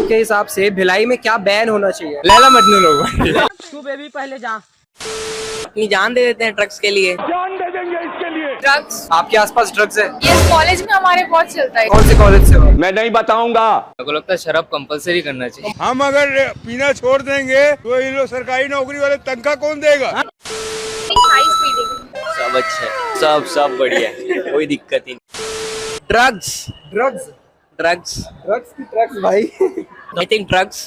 आपके हिसाब से भिलाई में क्या बैन होना चाहिए? लैला मजनू लोग। तू बेबी पहले जा। अपनी जान दे देते हैं ड्रग्स के लिए। जान दे देंगे इसके लिए। ड्रग्स, आपके आसपास ड्रग्स है? ये कॉलेज में हमारे बहुत चलता है। कौन से कॉलेज से हो? मैं नहीं बताऊंगा। मेरे को लगता है शराब कंपलसरी करना चाहिए। हम अगर पीना छोड़ देंगे तो इन लोग सरकारी नौकरी वाले तनख्वाह कौन देगा? High speeding. सब अच्छा है, सब बढ़िया है, कोई दिक्कत ही नहीं। ड्रग्स ड्रग्स ड्रग्स ड्रग्स की ड्रग्स भाई। I think drugs